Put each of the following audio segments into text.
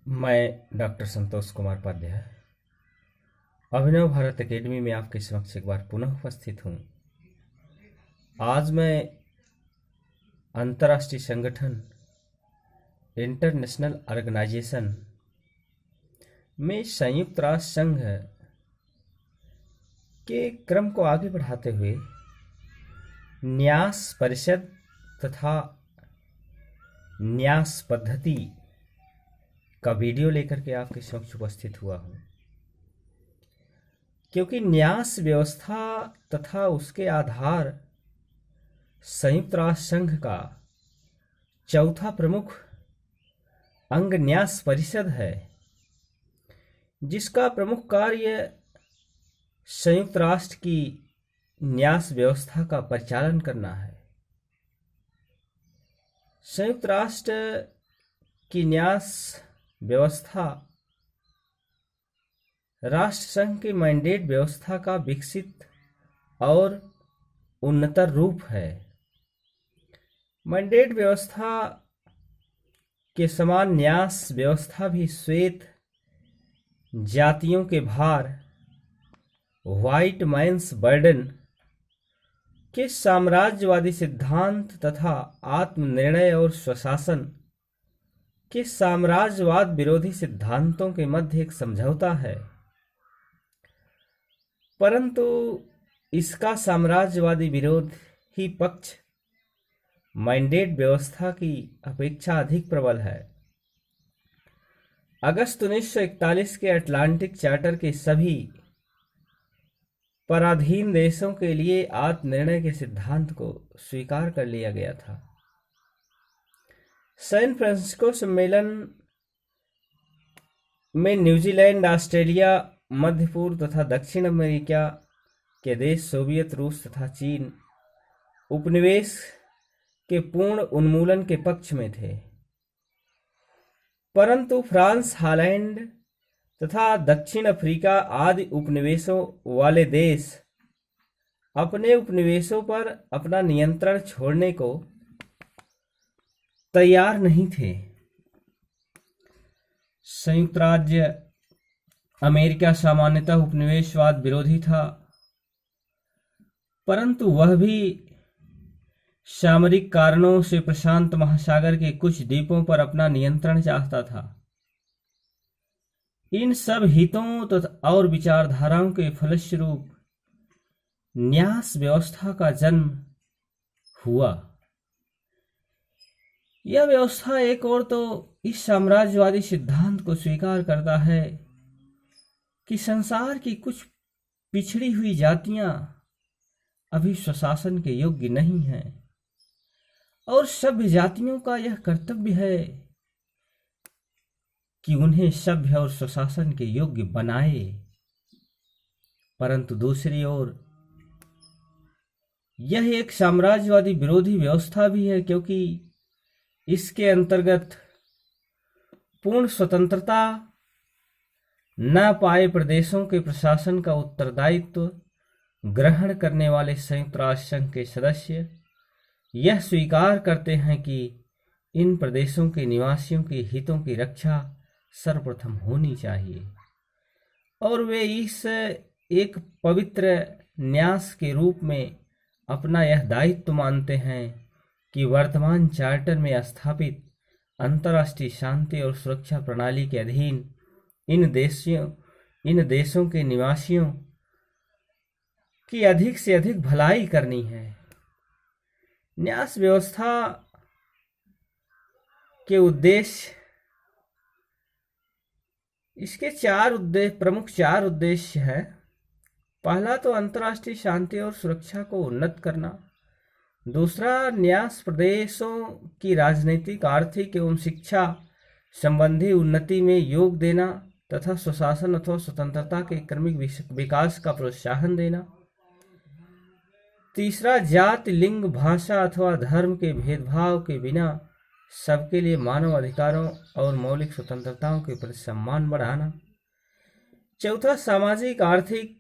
मैं डॉक्टर संतोष कुमार पाध्याय अभिनव भारत एकेडमी में आपके समक्ष एक बार पुनः उपस्थित हूँ। आज मैं अंतर्राष्ट्रीय संगठन इंटरनेशनल ऑर्गेनाइजेशन में संयुक्त राष्ट्र संघ के क्रम को आगे बढ़ाते हुए न्यास परिषद तथा न्यास पद्धति का वीडियो लेकर के आपके समक्ष उपस्थित हुआ हूँ, क्योंकि न्यास व्यवस्था तथा उसके आधार संयुक्त राष्ट्र संघ का चौथा प्रमुख अंग न्यास परिषद है, जिसका प्रमुख कार्य संयुक्त राष्ट्र की न्यास व्यवस्था का परिचालन करना है। संयुक्त राष्ट्र की न्यास व्यवस्था राष्ट्र संघ के मैंडेट व्यवस्था का विकसित और उन्नतर रूप है। मैंडेट व्यवस्था के समान न्यास व्यवस्था भी श्वेत जातियों के भार व्हाइट मैन्स बर्डन के साम्राज्यवादी सिद्धांत तथा आत्मनिर्णय और स्वशासन के साम्राज्यवाद विरोधी सिद्धांतों के मध्य एक समझौता है, परंतु इसका साम्राज्यवादी विरोधी पक्ष मैंडेट व्यवस्था की अपेक्षा अधिक प्रबल है। अगस्त 1941 के अटलांटिक चार्टर के सभी पराधीन देशों के लिए आत्मनिर्णय के सिद्धांत को स्वीकार कर लिया गया था। सैन फ्रांसिस्को सम्मेलन में न्यूजीलैंड, ऑस्ट्रेलिया, मध्य पूर्व तथा दक्षिण अमेरिका के देश, सोवियत रूस तथा चीन उपनिवेश के पूर्ण उन्मूलन के पक्ष में थे, परंतु फ्रांस, हॉलैंड तथा दक्षिण अफ्रीका आदि उपनिवेशों वाले देश अपने उपनिवेशों पर अपना नियंत्रण छोड़ने को तैयार नहीं थे। संयुक्त राज्य अमेरिका सामान्यतः उपनिवेशवाद विरोधी था, परंतु वह भी सामरिक कारणों से प्रशांत महासागर के कुछ द्वीपों पर अपना नियंत्रण चाहता था। इन सब हितों तथा और विचारधाराओं के फलस्वरूप न्यास व्यवस्था का जन्म हुआ। यह व्यवस्था एक और तो इस साम्राज्यवादी सिद्धांत को स्वीकार करता है कि संसार की कुछ पिछड़ी हुई जातियां अभी स्वशासन के योग्य नहीं हैं, और सभ्य जातियों का यह कर्तव्य है कि उन्हें सभ्य और स्वशासन के योग्य बनाए। परंतु दूसरी ओर यह एक साम्राज्यवादी विरोधी व्यवस्था भी है, क्योंकि इसके अंतर्गत पूर्ण स्वतंत्रता न पाए प्रदेशों के प्रशासन का उत्तरदायित्व ग्रहण करने वाले संयुक्त राष्ट्र संघ के सदस्य यह स्वीकार करते हैं कि इन प्रदेशों के निवासियों के हितों की रक्षा सर्वप्रथम होनी चाहिए, और वे इस एक पवित्र न्यास के रूप में अपना यह दायित्व मानते हैं कि वर्तमान चार्टर में स्थापित अंतर्राष्ट्रीय शांति और सुरक्षा प्रणाली के अधीन इन देशों के निवासियों की अधिक से अधिक भलाई करनी है। न्यास व्यवस्था के उद्देश्य, इसके प्रमुख चार उद्देश्य है। पहला तो अंतर्राष्ट्रीय शांति और सुरक्षा को उन्नत करना, दूसरा न्यास प्रदेशों की राजनीतिक, आर्थिक एवं शिक्षा संबंधी उन्नति में योग देना तथा स्वशासन अथवा स्वतंत्रता के क्रमिक विकास का प्रोत्साहन देना, तीसरा जाति, लिंग, भाषा अथवा धर्म के भेदभाव के बिना सबके लिए मानव अधिकारों और मौलिक स्वतंत्रताओं के प्रति सम्मान बढ़ाना, चौथा सामाजिक, आर्थिक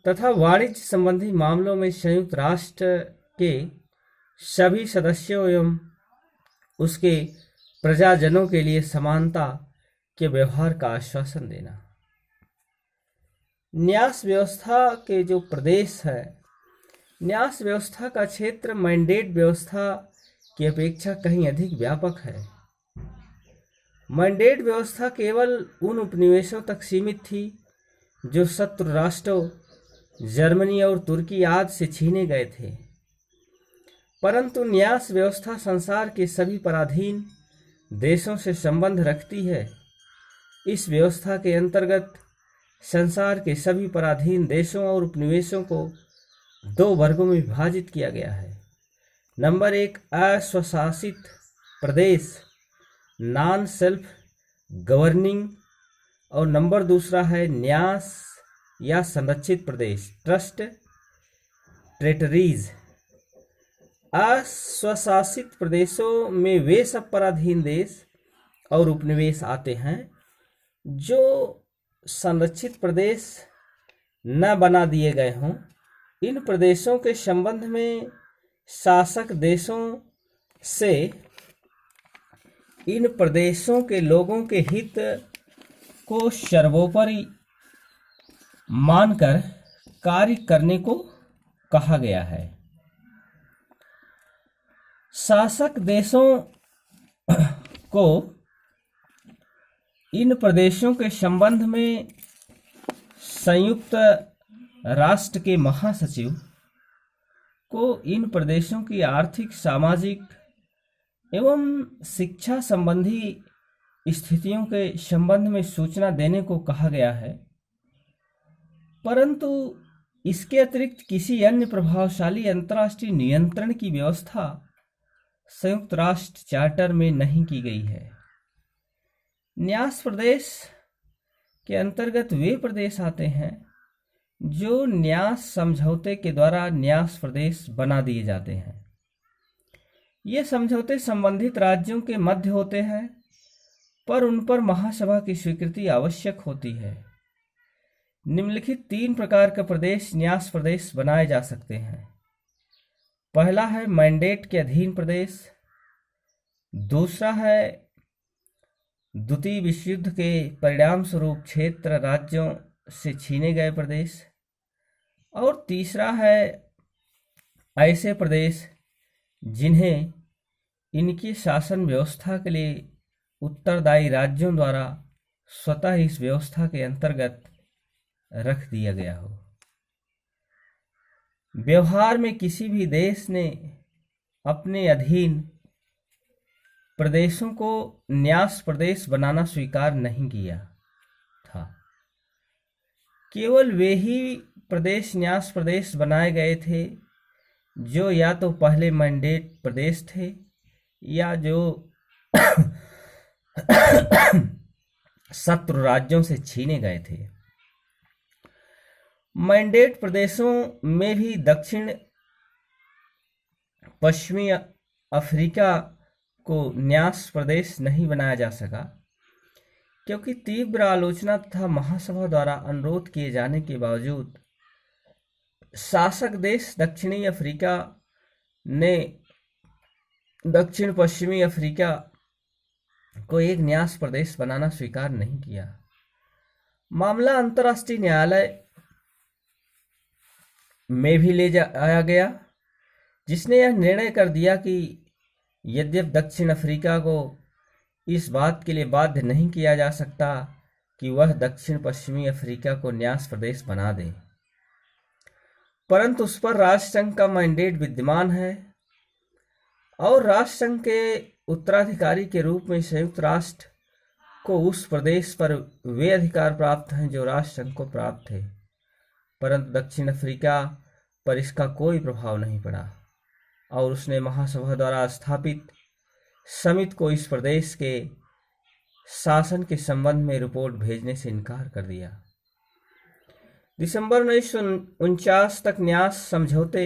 तथा वाणिज्य संबंधी मामलों में संयुक्त राष्ट्र के सभी सदस्यों एवं उसके प्रजाजनों के लिए समानता के व्यवहार का आश्वासन देना। न्यास व्यवस्था के जो प्रदेश है, न्यास व्यवस्था का क्षेत्र मैंडेट व्यवस्था की अपेक्षा कहीं अधिक व्यापक है। मैंडेट व्यवस्था केवल उन उपनिवेशों तक सीमित थी जो शत्रु राष्ट्रों जर्मनी और तुर्की आदि से छीने गए थे, परंतु न्यास व्यवस्था संसार के सभी पराधीन देशों से संबंध रखती है। इस व्यवस्था के अंतर्गत संसार के सभी पराधीन देशों और उपनिवेशों को दो वर्गों में विभाजित किया गया है। नंबर 1 अस्वशासित प्रदेश नॉन सेल्फ गवर्निंग, और नंबर 2 है न्यास या संरक्षित प्रदेश ट्रस्ट टेरिटरीज। अस्वशासित प्रदेशों में वे सब पराधीन देश और उपनिवेश आते हैं जो संरक्षित प्रदेश न बना दिए गए हों। इन प्रदेशों के संबंध में शासक देशों से इन प्रदेशों के लोगों के हित को सर्वोपरि मानकर कार्य करने को कहा गया है। शासक देशों को इन प्रदेशों के संबंध में संयुक्त राष्ट्र के महासचिव को इन प्रदेशों की आर्थिक, सामाजिक एवं शिक्षा संबंधी स्थितियों के संबंध में सूचना देने को कहा गया है, परंतु इसके अतिरिक्त किसी अन्य प्रभावशाली अंतर्राष्ट्रीय नियंत्रण की व्यवस्था संयुक्त राष्ट्र चार्टर में नहीं की गई है। न्यास प्रदेश के अंतर्गत वे प्रदेश आते हैं जो न्यास समझौते के द्वारा न्यास प्रदेश बना दिए जाते हैं। ये समझौते संबंधित राज्यों के मध्य होते हैं, पर उन पर महासभा की स्वीकृति आवश्यक होती है। निम्नलिखित 3 प्रकार के प्रदेश न्यास प्रदेश बनाए जा सकते हैं। पहला है मैंडेट के अधीन प्रदेश, दूसरा है द्वितीय विश्व युद्ध के परिणाम स्वरूप क्षेत्र राज्यों से छीने गए प्रदेश, और तीसरा है ऐसे प्रदेश जिन्हें इनकी शासन व्यवस्था के लिए उत्तरदायी राज्यों द्वारा स्वतः इस व्यवस्था के अंतर्गत रख दिया गया हो। व्यवहार में किसी भी देश ने अपने अधीन प्रदेशों को न्यास प्रदेश बनाना स्वीकार नहीं किया था। केवल वे ही प्रदेश न्यास प्रदेश बनाए गए थे जो या तो पहले मैंडेट प्रदेश थे या जो शत्रु राज्यों से छीने गए थे। मैंडेट प्रदेशों में भी दक्षिण पश्चिमी अफ्रीका को न्यास प्रदेश नहीं बनाया जा सका, क्योंकि तीव्र आलोचना तथा महासभा द्वारा अनुरोध किए जाने के बावजूद शासक देश दक्षिणी अफ्रीका ने दक्षिण पश्चिमी अफ्रीका को एक न्यास प्रदेश बनाना स्वीकार नहीं किया। मामला अंतर्राष्ट्रीय न्यायालय में भी ले जाया गया, जिसने यह निर्णय कर दिया कि यद्यपि दक्षिण अफ्रीका को इस बात के लिए बाध्य नहीं किया जा सकता कि वह दक्षिण पश्चिमी अफ्रीका को न्यास प्रदेश बना दे, परंतु उस पर राष्ट्रसंघ का मैंडेट विद्यमान है और राष्ट्रसंघ के उत्तराधिकारी के रूप में संयुक्त राष्ट्र को उस प्रदेश पर वे अधिकार प्राप्त हैं जो राष्ट्रसंघ को प्राप्त थे, परंतु दक्षिण अफ्रीका पर इसका कोई प्रभाव नहीं पड़ा और उसने महासभा द्वारा स्थापित समिति को इस प्रदेश के शासन के संबंध में रिपोर्ट भेजने से इनकार कर दिया। दिसंबर 1949 तक न्यास समझौते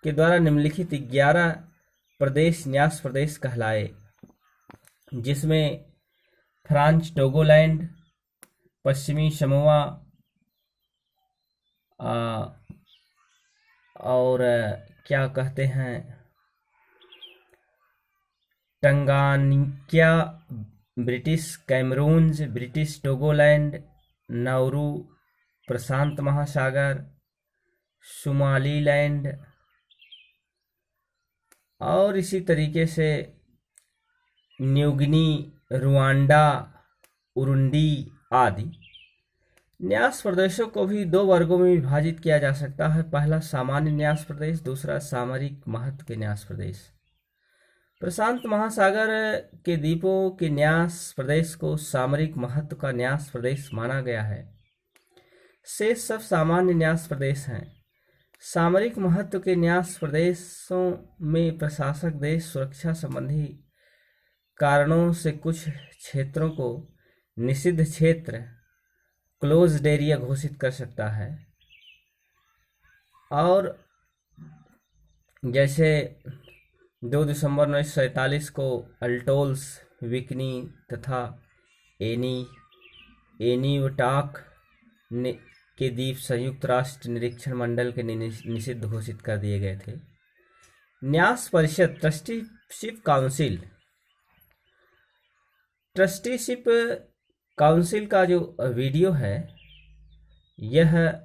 के द्वारा निम्नलिखित 11 प्रदेश न्यास प्रदेश कहलाए, जिसमें फ्रांच टोगोलैंड, पश्चिमी समोआ और क्या कहते हैं टंगानिया, ब्रिटिश कैमरून्स, ब्रिटिश टोगोलैंड, नाउरू, प्रशांत महासागर, सोमालीलैंड और इसी तरीके से न्यूगिनी, रुवांडा, उरुंडी आदि। न्यास प्रदेशों को भी दो वर्गों में विभाजित किया जा सकता है। पहला सामान्य न्यास प्रदेश, दूसरा सामरिक महत्व के न्यास प्रदेश। प्रशांत महासागर के द्वीपों के न्यास प्रदेश को सामरिक महत्व का न्यास प्रदेश माना गया है। शेष सब सामान्य न्यास प्रदेश हैं। सामरिक महत्व के न्यास प्रदेशों में प्रशासक देश सुरक्षा संबंधी कारणों से कुछ क्षेत्रों को निषिद्ध क्षेत्र, क्लोज्ड एरिया घोषित कर सकता है। और जैसे 2 दिसंबर 1947 को अल्टोल्स, विकनी तथा एनीवटाक के द्वीप संयुक्त राष्ट्र निरीक्षण मंडल के निषिद्ध घोषित कर दिए गए थे। न्यास परिषद, ट्रस्टीशिप काउंसिल। ट्रस्टीशिप काउंसिल का जो वीडियो है, यह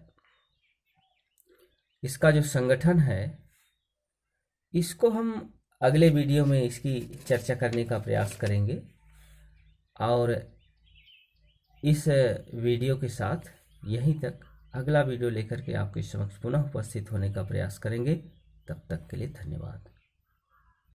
इसका जो संगठन है, इसको हम अगले वीडियो में इसकी चर्चा करने का प्रयास करेंगे। और इस वीडियो के साथ यहीं तक, अगला वीडियो लेकर के आपके समक्ष पुनः उपस्थित होने का प्रयास करेंगे। तब तक के लिए धन्यवाद।